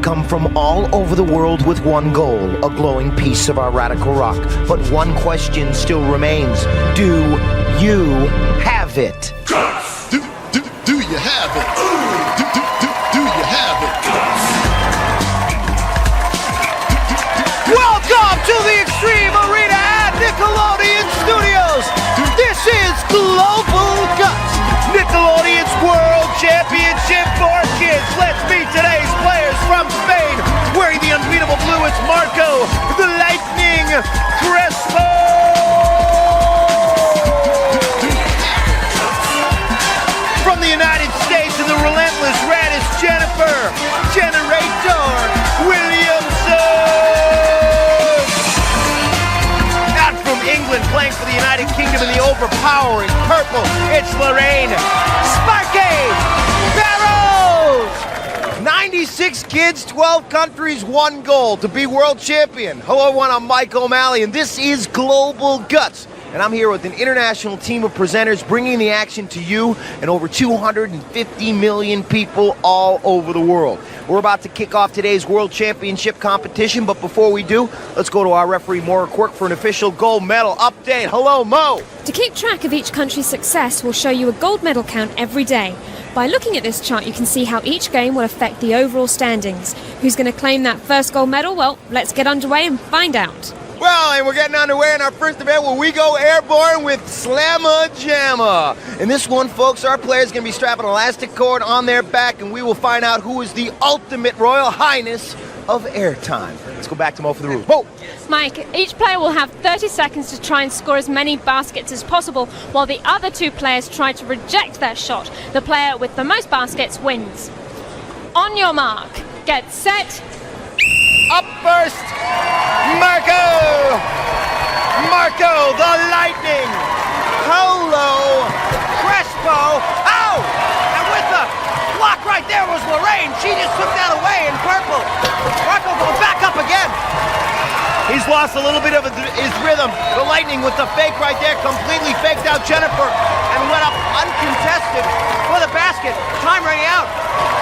have come from all over the world with one goal, a glowing piece of our radical rock. But one question still remains. Do you have it? Do you have it? Do you have it? Welcome to the Extreme Arena at Nickelodeon Studios. This is Global Guts, Nickelodeon's World Championship for kids. Let's meet today's players from Spain. Wearing the unbeatable blue, it's Marco, the Lightning, Crespo. From the United States in the relentless red is Jenifer, Generator, Williamston. Out from England, playing for the United Kingdom in the overpowering purple, it's Lorraine, Sparky, Burrough. 96 kids, 12 countries, one goal, to be world champion. Hello everyone, I'm Mike O'Malley, and this is Global Guts. And I'm here with an international team of presenters bringing the action to you and over 250 million people all over the world. We're about to kick off today's World Championship competition, but before we do, let's go to our referee, Moira Quirk, for an official gold medal update. Hello, Mo. To keep track of each country's success, we'll show you a gold medal count every day. By looking at this chart, you can see how each game will affect the overall standings. Who's going to claim that first gold medal? Well, let's get underway and find out. Well, and we're getting underway in our first event where we go airborne with Slamma Jamma. In this one, folks, our player's going to be strapping an elastic cord on their back, and we will find out who is the ultimate Royal Highness of airtime. Let's go back to Mo for the rules. Mo! Mike, each player will have 30 seconds to try and score as many baskets as possible, while the other two players try to reject their shot. The player with the most baskets wins. On your mark, get set. Up first, Marco! Marco, the Lightning! Hello, Crespo! Ow! And with the block right there was Lorraine. She just took that away in purple. Marco going back up again. He's lost a little bit of his rhythm. The Lightning with the fake right there, completely faked out Jenifer and went up uncontested for the basket. Time running out.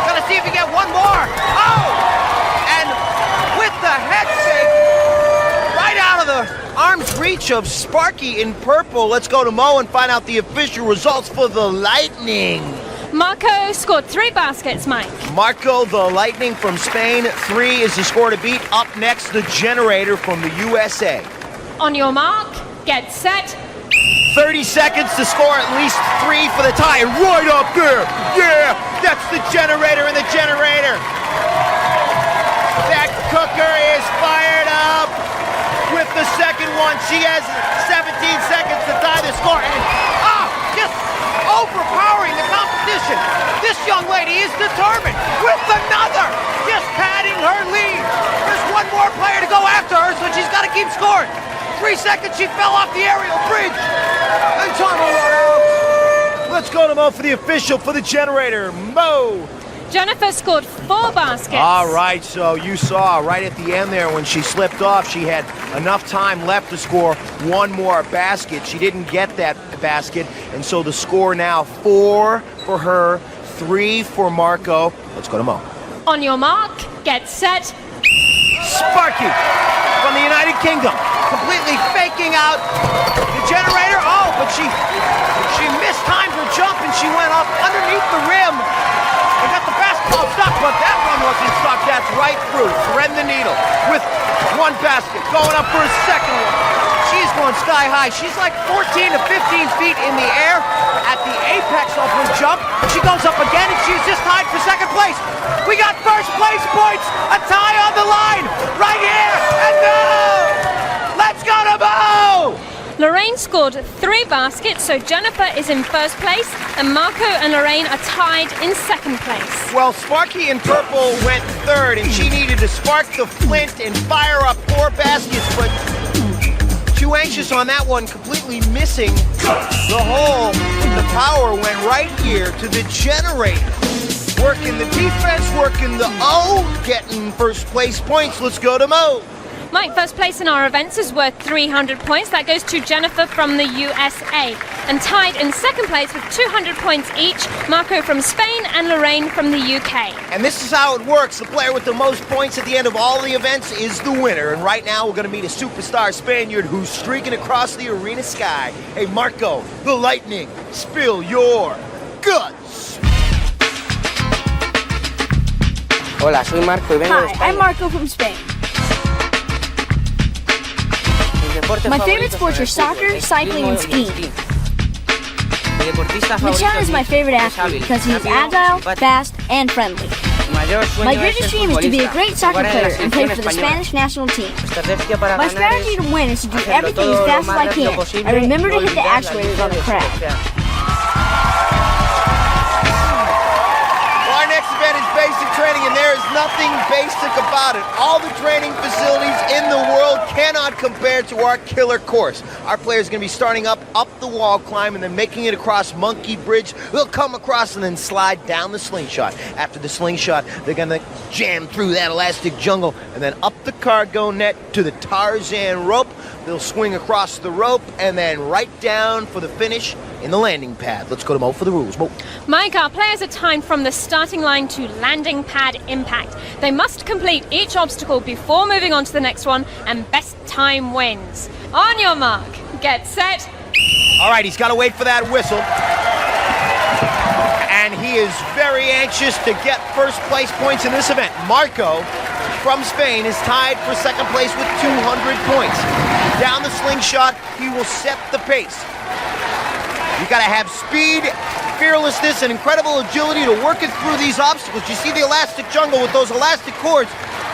Gonna see if he get one more. Oh! And with the head fake, right out of the arm's reach of Sparky in purple. Let's go to Mo and find out the official results for the Lightning. Marco scored 3 baskets, Mike. Marco, the Lightning from Spain, 3 is the score to beat. Up next, the Generator from the USA. On your mark, get set. 30 seconds to score at least 3 for the tie. And right up there, yeah, that's the Generator and the Generator. That cooker is fired up with the second one. She has 17 seconds to tie the score. And just overpowering the competition. This young lady is determined with another, just padding her lead. There's one more player to go after her, so she's got to keep scoring. 3 seconds, she fell off the aerial bridge. And time will run out. Let's go to Mo for the official for the Generator. Mo. Jenifer scored 4 baskets. All right, so you saw right at the end there when she slipped off, she had enough time left to score one more basket. She didn't get that basket, and so the score now 4 for her, 3 for Marco. Let's go to Mo. On your mark, get set. Sparky from the United Kingdom, completely faking out the Generator. Oh, but she mistimed her jump and she went up underneath the rim. They got the basketball stuck, but that one wasn't stuck. That's right through. Thread the needle with 1 basket. Going up for a second one. She's going sky high. She's like 14 to 15 feet in the air at the apex of her jump. She goes up again, and she's just tied for second place. We got first place points. A tie on the line right here. And no! Let's go to Bo! Lorraine scored 3 baskets, so Jenifer is in first place, and Marco and Lorraine are tied in second place. Well, Sparky in purple went third, and she needed to spark the flint and fire up 4 baskets, but too anxious on that one, completely missing the hole. The power went right here to the Generator. Working the defense, working the O, getting first place points. Let's go to Mo. Mike, first place in our events is worth 300 points. That goes to Jenifer from the USA. And tied in second place with 200 points each, Marco from Spain and Lorraine from the UK. And this is how it works. The player with the most points at the end of all the events is the winner. And right now we're going to meet a superstar Spaniard who's streaking across the arena sky. Hey, Marco, the Lightning, spill your guts. Hola, soy Marco y vengo de Hi, España. I'm Marco from Spain. My favorite sports are soccer, cycling, and skiing. Michelle is my favorite athlete because he is agile, fast, and friendly. My greatest dream is to be a great soccer player and play for the Spanish national team. My strategy to win is to do everything as fast as I can and remember to hit the accelerators on the crowd. Our next event is basic training, and there is nothing basic about it. All the training facilities in the world cannot compare to our killer course. Our players are going to be starting up the wall climb and then making it across Monkey Bridge. They'll come across and then slide down the slingshot. After the slingshot, they're going to jam through that elastic jungle and then up the cargo net to the Tarzan rope. They'll swing across the rope and then right down for the finish in the landing pad. Let's go to Mo for the rules. Mo. Mike, our players are timed from the starting line to landing pad impact. They must complete each obstacle before moving on to the next one, and best time wins. On your mark, get set. All right, he's got to wait for that whistle. And he is very anxious to get first place points in this event. Marco from Spain is tied for second place with 200 points. Down the slingshot, he will set the pace. You got to have speed, fearlessness, and incredible agility to work it through these obstacles. You see the elastic jungle with those elastic cords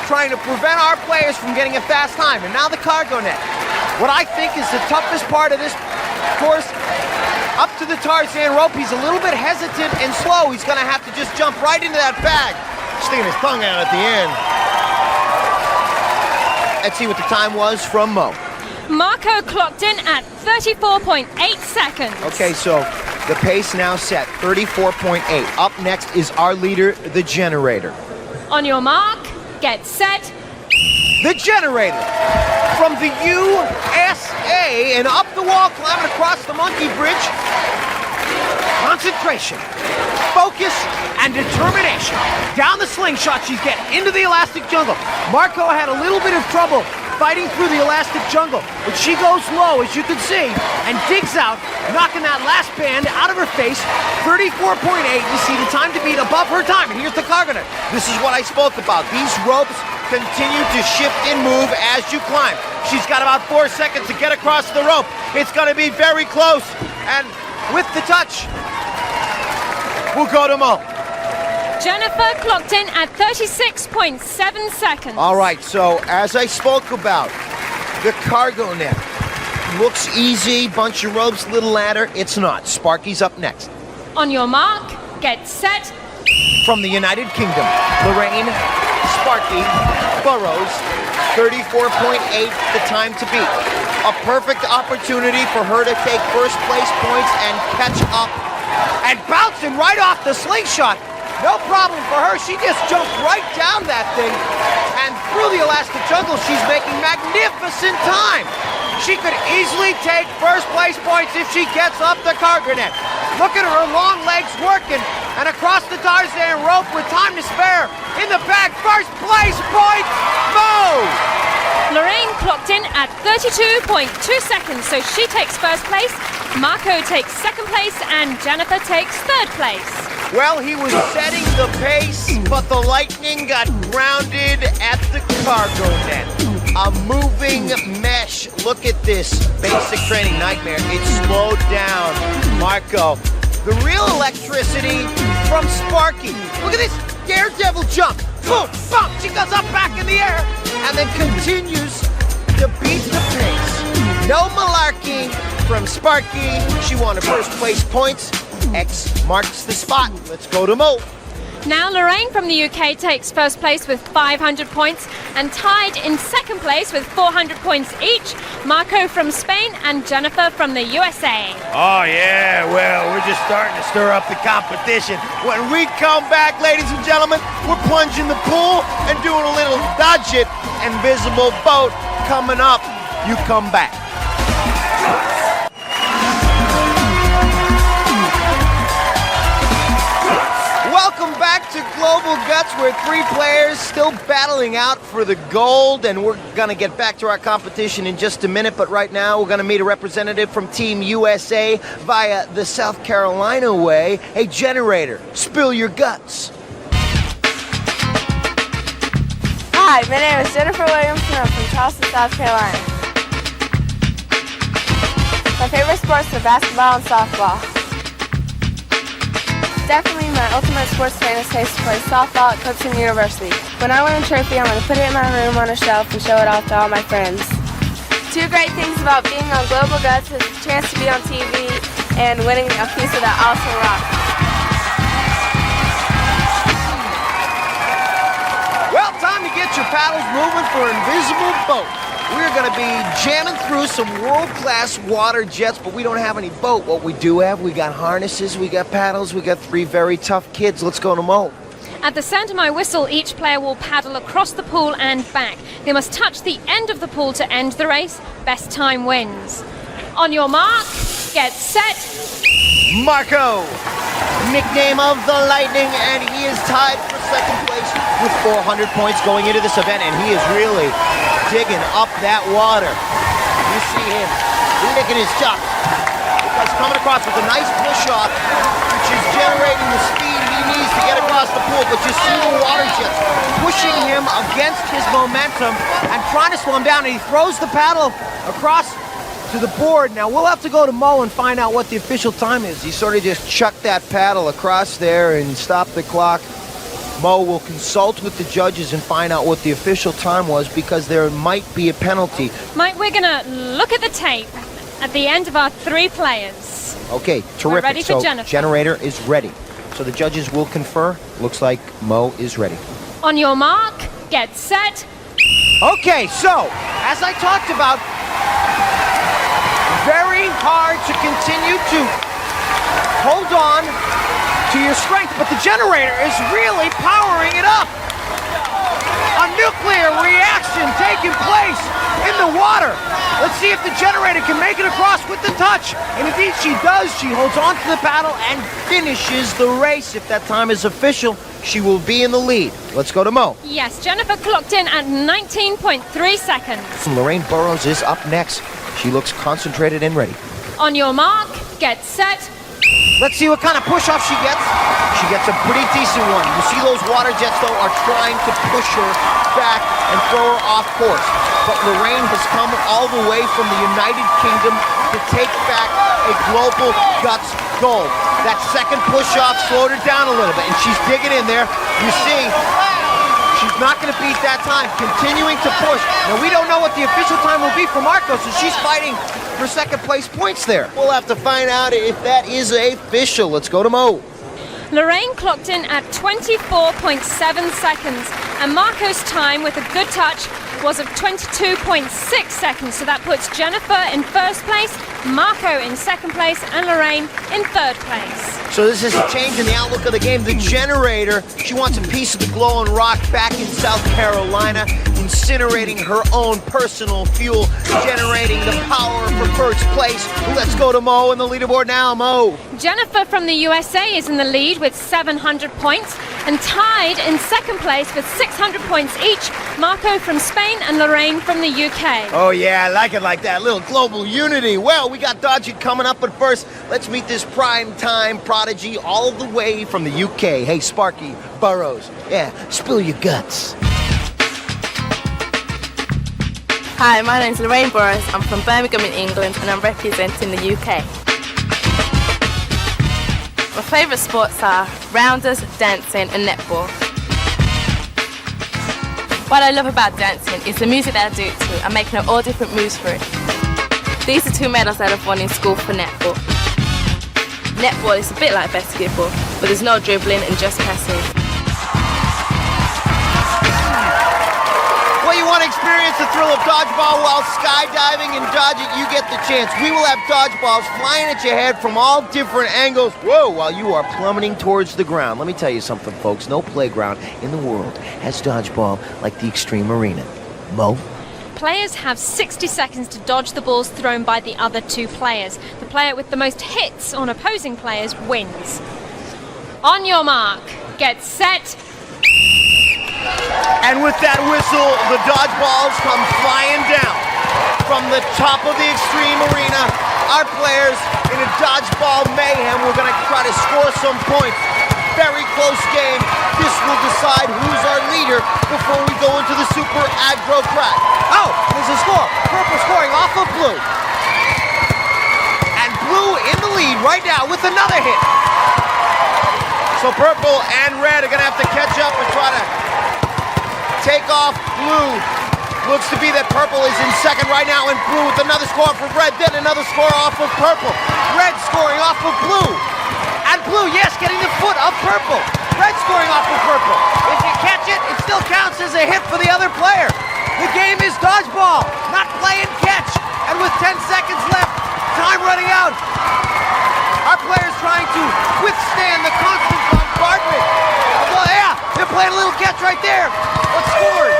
trying to prevent our players from getting a fast time. And now the cargo net. What I think is the toughest part of this course, up to the Tarzan rope, he's a little bit hesitant and slow. He's going to have to just jump right into that bag, sticking his tongue out at the end. Let's see what the time was from Mo. Marco clocked in at 34.8 seconds. Okay, so the pace now set, 34.8. Up next is our leader, the Generator. On your mark, get set. The Generator from the USA and up the wall, climbing across the Monkey Bridge. Concentration, focus, and determination. Down the slingshot, she's getting into the elastic jungle. Marco had a little bit of trouble fighting through the elastic jungle, but she goes low, as you can see, and digs out, knocking that last band out of her face. 34.8. You see the time to beat above her time, and here's the cargo net. This is what I spoke about. These ropes continue to shift and move as you climb. She's got about 4 seconds to get across the rope. It's going to be very close, and with the touch, we'll go to Mo. Jenifer clocked in at 36.7 seconds. All right, so as I spoke about, the cargo net looks easy, bunch of ropes, little ladder. It's not. Sparky's up next. On your mark, get set. From the United Kingdom, Lorraine, Sparky, Burrough, 34.8, the time to beat. A perfect opportunity for her to take first place points and catch up. And bouncing right off the slingshot. No problem for her. She just jumped right down that thing. And through the elastic jungle, she's making magnificent time. She could easily take first place points if she gets up the cargo net. Look at her long legs working. And across the Tarzan rope with time to spare. In the back, first place points, Mo! Lorraine clocked in at 32.2 seconds, so she takes first place. Marco takes second place, and Jenifer takes third place. Well, he was setting the pace, but the Lightning got grounded at the cargo net. A moving mesh. Look at this basic training nightmare. It slowed down Marco. The real electricity from Sparky. Look at this daredevil jump. Boom, bump. She goes up back in the air and then continues to beat the pace. No malarkey from Sparky. She won her first place points. X marks the spot. Let's go to Mo. Now Lorraine from the UK takes first place with 500 points, and tied in second place with 400 points each, Marco from Spain and Jenifer from the USA. Oh, yeah, well, we're just starting to stir up the competition. When we come back, ladies and gentlemen, we're plunging the pool and doing a little dodge it. Invisible boat coming up. You come back. Welcome back to Global Guts, where three players still battling out for the gold, and we're going to get back to our competition in just a minute, but right now we're going to meet a representative from Team USA via the South Carolina way. Hey, Generator, spill your guts. Hi, my name is Jenifer Williamston. I'm from Charleston, South Carolina. My favorite sports are basketball and softball. Definitely my ultimate sports fantasy is to play softball at Clemson University. When I win a trophy, I'm going to put it in my room on a shelf and show it off to all my friends. Two great things about being on Global Guts is the chance to be on TV and winning a piece of that awesome rock. Well, time to get your paddles moving for Invisible Boat. We're going to be jamming through some world-class water jets, but we don't have any boat. What we do have, we got harnesses, we got paddles, we got three very tough kids. Let's go to Mo. At the sound of my whistle, each player will paddle across the pool and back. They must touch the end of the pool to end the race. Best time wins. On your mark, get set. Marco, nickname of the Lightning, and he is tied for second place with 400 points going into this event, and he is really digging up that water. You see him licking his chops. Because coming across with a nice push-off, which is generating the speed he needs to get across the pool, but you see the water jets pushing him against his momentum and trying to slow him down, and he throws the paddle across to the board. Now we'll have to go to Mo and find out what the official time is. He sort of just chucked that paddle across there and stopped the clock. Mo will consult with the judges and find out what the official time was, because there might be a penalty. Mike, we're going to look at the tape at the end of our three players. Okay, terrific. We're ready for so Jenifer. Generator is ready. So the judges will confer. Looks like Mo is ready. On your mark, get set. Okay, so as I talked about, very hard to continue to hold on to your strength, but the Generator is really powering it up. A nuclear reaction taking place in the water. Let's see if the Generator can make it across with the touch. And indeed she does. She holds on to the paddle and finishes the race. If that time is official, she will be in the lead. Let's go to Mo. Yes, Jenifer clocked in at 19.3 seconds. Lorraine Burrough is up next. She looks concentrated and ready. On your mark, get set. Let's see what kind of push-off she gets. She gets a pretty decent one. You see those water jets, though, are trying to push her back and throw her off course. But Lorraine has come all the way from the United Kingdom to take back a Global Guts gold. That second push-off slowed her down a little bit, and she's digging in there. You see, she's not going to beat that time, continuing to push. Now, we don't know what the official time will be for Marco, so she's fighting for second place points there. We'll have to find out if that is official. Let's go to Mo. Lorraine clocked in at 24.7 seconds, and Marco's time with a good touch was of 22.6 seconds, so that puts Jenifer in first place, Marco in second place, and Lorraine in third place. So this is a change in the outlook of the game. The Generator, she wants a piece of the glowing rock back in South Carolina, incinerating her own personal fuel, generating the power for first place. Let's go to Mo on the leaderboard now. Mo. Jenifer from the USA is in the lead with 700 points, and tied in second place with 600 points each, Marco from Spain and Lorraine from the UK. Oh yeah, I like it like that. Little global unity. Well, we got Dodgy coming up, but first, let's meet this prime time prodigy all the way from the UK. Hey, Sparky, Burrough. Yeah, spill your guts. Hi, my name's Lorraine Burrough. I'm from Birmingham in England, and I'm representing the UK. My favourite sports are rounders, dancing and netball. What I love about dancing is the music that I do it to and making all different moves for it. These are 2 medals that I've won in school for netball. Netball is a bit like basketball, but there's no dribbling and just passing. experience the thrill of dodgeball while skydiving and dodge it, you get the chance. We will have dodgeballs flying at your head from all different angles, whoa, while you are plummeting towards the ground. Let me tell you something, folks. No playground in the world has dodgeball like the Extreme Arena. Mo? Players have 60 seconds to dodge the balls thrown by the other two players. The player with the most hits on opposing players wins. On your mark, get set. And with that whistle, the dodgeballs come flying down. From the top of the Extreme Arena, our players in a dodgeball mayhem, we're going to try to score some points. Very close game. This will decide who's our leader before we go into the super aggro crack. Oh, there's a score. Purple scoring off of blue. And blue in the lead right now with another hit. So purple and red are going to have to catch up and try to take off blue. Looks to be that purple is in second right now, and blue with another score for red, then another score off of purple. Red scoring off of blue. And blue, yes, getting the foot of purple. Red scoring off of purple. If you catch it, it still counts as a hit for the other player. The game is dodgeball, not play and catch. And with 10 seconds left, time running out. Our players trying to withstand the constant bombardment. Well, yeah, they're playing a little catch right there. What scored?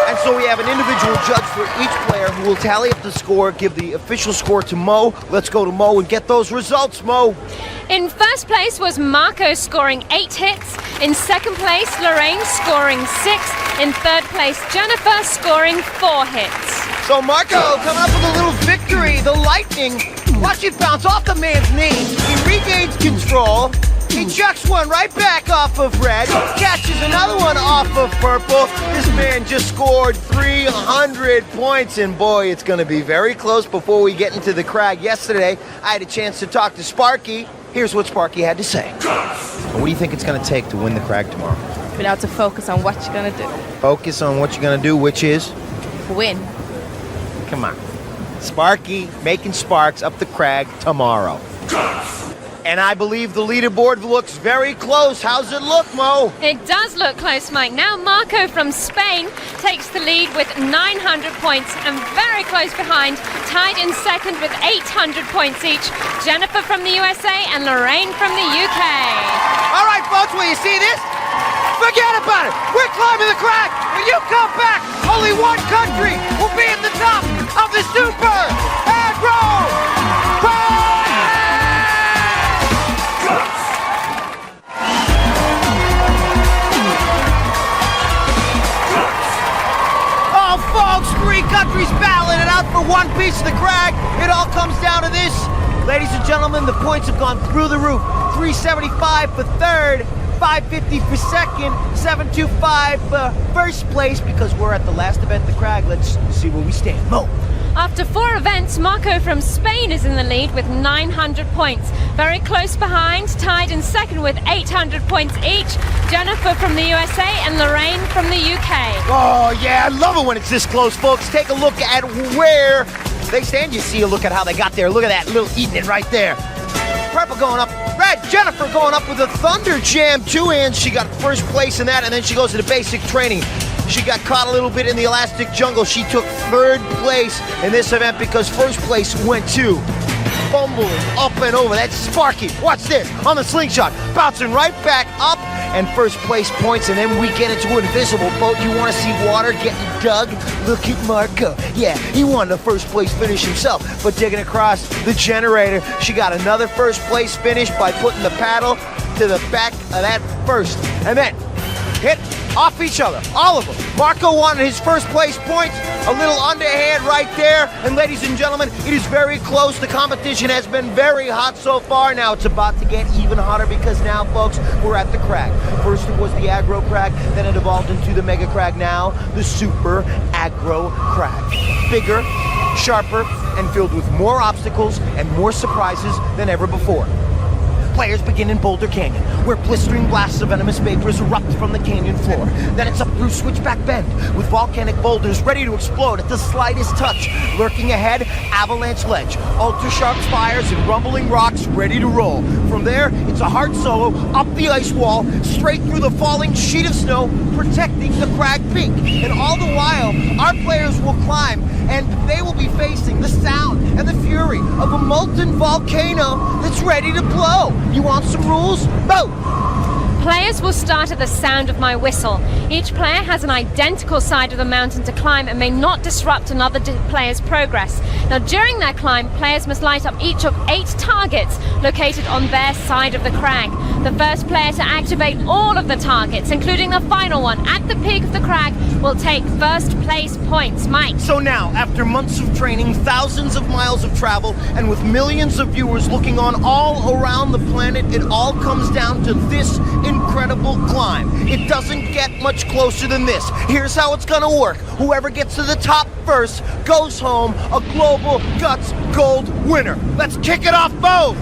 And so we have an individual judge for each player who will tally up the score, give the official score to Mo. Let's go to Mo and get those results, Mo. In first place was Marco scoring 8 hits. In second place, Lorraine scoring 6. In third place, Jenifer scoring 4 hits. So Marco coming up with a little victory. The Lightning, watch it bounce off the man's knee. He regains control. He chucks one right back off of red, catches another one off of purple. This man just scored 300 points, and boy, it's going to be very close before we get into the crag. Yesterday, I had a chance to talk to Sparky. Here's what Sparky had to say. What do you think it's going to take to win the crag tomorrow? We have to focus on what you're going to do. Focus on what you're going to do, which is? Win. Come on. Sparky making sparks up the crag tomorrow. And I believe the leaderboard looks very close. How's it look, Mo? It does look close, Mike. Now Marco from Spain takes the lead with 900 points, and very close behind, tied in second with 800 points each, Jenifer from the USA and Lorraine from the UK. All right, folks, will you see this? Forget about it. We're climbing the crag. When you come back, only one country will be at the top of the Super Aggro Crag! Oh, folks, 3 countries battling it out for one piece of the crag. It all comes down to this. Ladies and gentlemen, the points have gone through the roof. 375 for third, 550 for second, 725 for first place, because we're at the last event, the crag. Let's see where we stand. Mo. After 4 events, Marco from Spain is in the lead with 900 points. Very close behind, tied in second with 800 points each, Jenifer from the USA and Lorraine from the UK. Oh, yeah, I love it when it's this close, folks. Take a look at where they stand. You see a look at how they got there. Look at that little eating it right there. Purple going up. Red, Jenifer going up with a Thunder Jam 2-hands. She got first place in that, and then she goes to the basic training. She got caught a little bit in the elastic jungle. She took third place in this event because first place went to fumbling up and over. That's Sparky. Watch this on the slingshot. Bouncing right back up, and first place points, and then we get into an invisible boat. You want to see water getting dug? Look at Marco. Yeah, he won the first place finish himself, but digging across the generator, she got another first place finish by putting the paddle to the back of that first, and then hit off each other, all of them. Marco wanted his first place points, a little underhand right there. And ladies and gentlemen, it is very close. The competition has been very hot so far. Now it's about to get even hotter because now, folks, we're at the crag. First it was the aggro crag, then it evolved into the mega crag. Now the super aggro crag. Bigger, sharper, and filled with more obstacles and more surprises than ever before. Players begin in Boulder Canyon, where blistering blasts of venomous vapors erupt from the canyon floor. Then it's up through Switchback Bend, with volcanic boulders ready to explode at the slightest touch. Lurking ahead, Avalanche Ledge, ultra-sharp spires and rumbling rocks ready to roll. From there, it's a hard solo, up the ice wall, straight through the falling sheet of snow, protecting the crag peak. And all the while, our players will climb, and they will be facing the sound and the fury of a molten volcano that's ready to blow. You want some rules? Both! Players will start at the sound of my whistle. Each player has an identical side of the mountain to climb and may not disrupt another player's progress. Now, during their climb, players must light up each of 8 targets located on their side of the crag. The first player to activate all of the targets, including the final one at the peak of the crag, will take first place points. Mike. So now, after months of training, thousands of miles of travel, and with millions of viewers looking on all around the planet, it all comes down to this incredible climb. It doesn't get much closer than this. Here's how it's gonna work. Whoever gets to the top first goes home a Global Guts Gold winner. Let's kick it off, Bo!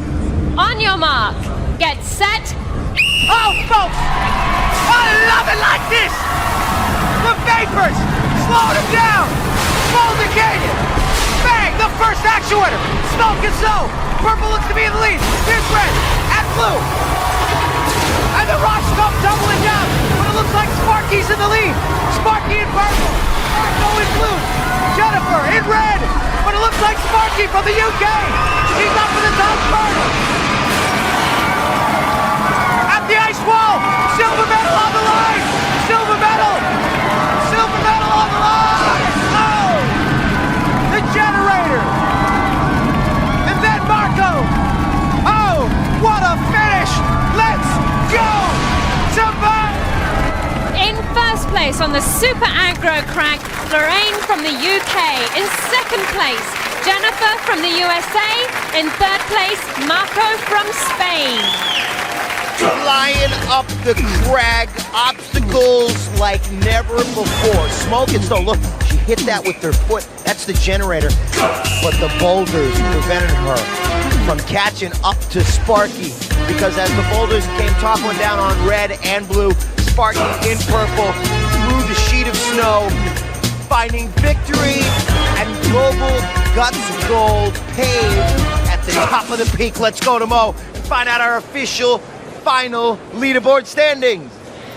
On your mark, get set. Oh, folks! I love it like this! The vapors! Slow them down! Boulder Canyon! Bang! The first actuator! Smoke and snow! Purple looks to be in the lead. Here's red and blue. And the rocks come tumbling down, but it looks like Sparky's in the lead. Sparky in purple, Marco in blue, Jenifer in red, but it looks like Sparky from the UK. She's up in the top first. At the ice wall, silver medal on the line. Silver medal on the line. Oh, the generator. And then Marco. Oh, what a finish. Let's go! In first place on the Super Aggro Crag, Lorraine from the UK. In second place, Jenifer from the USA. In third place, Marco from Spain. Flying up the crag, obstacles like never before. Smoke and snow. Look, she hit that with her foot. That's the generator. But the boulders prevented her from catching up to Sparky, because as the boulders came toppling down on red and blue, Sparky in purple through the sheet of snow, finding victory and Global Guts Gold paved at the top of the peak. Let's go to Mo and find out our official final leaderboard standings.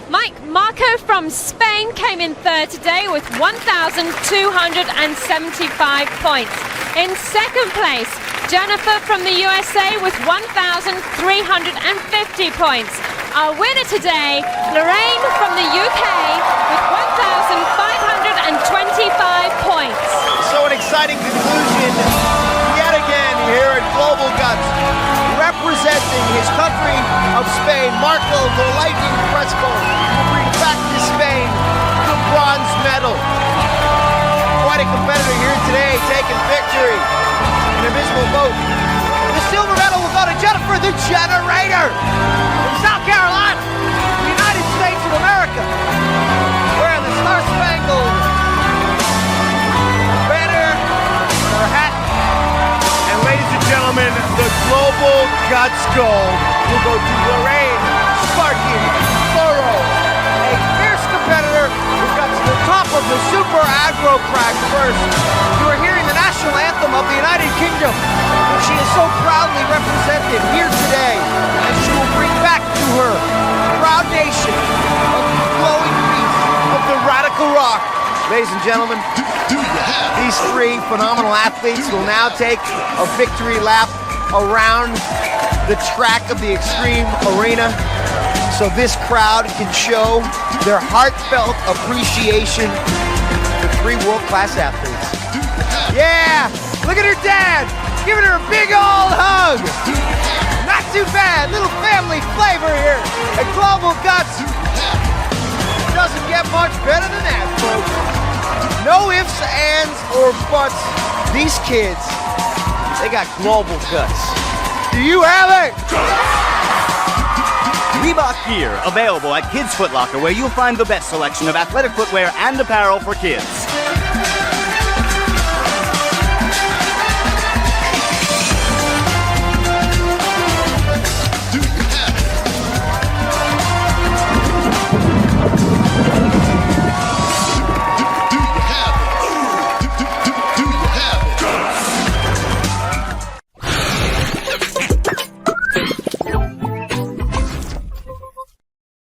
Mike, Marco from Spain came in third today with 1,275 points. In second place, Jenifer from the USA with 1,350 points. Our winner today, Lorraine from the UK with 1,525 points. So an exciting conclusion yet again here at Global Guts. Representing his country of Spain, Marco the Lightning Crespo will bring back to Spain the bronze medal. Quite a competitor here today, taking victory. An invisible vote. The silver medal will go to Jenifer, the generator, from South Carolina, the United States of America, wearing the star-spangled banner on her hat. And ladies and gentlemen, the Global Guts Gold will go to Lorraine, Sparky, Burrough, a fierce competitor who got to the top of the Super Aggro Crag first. You are hearing the national anthem of the United Kingdom, which she is so proudly represented here today, and she will bring back to her proud nation of the glowing piece of the Radical Rock. Ladies and gentlemen, these 3 phenomenal athletes will now take a victory lap around the track of the Extreme Arena, so this crowd can show their heartfelt appreciation for 3 world-class athletes. Yeah, look at her dad, giving her a big old hug. Not too bad, little family flavor here at Global Guts. Doesn't get much better than that, folks. No ifs, ands, or buts. These kids, they got global guts. Do you have it? Reebok gear available at Kids Foot Locker, where you'll find the best selection of athletic footwear and apparel for kids.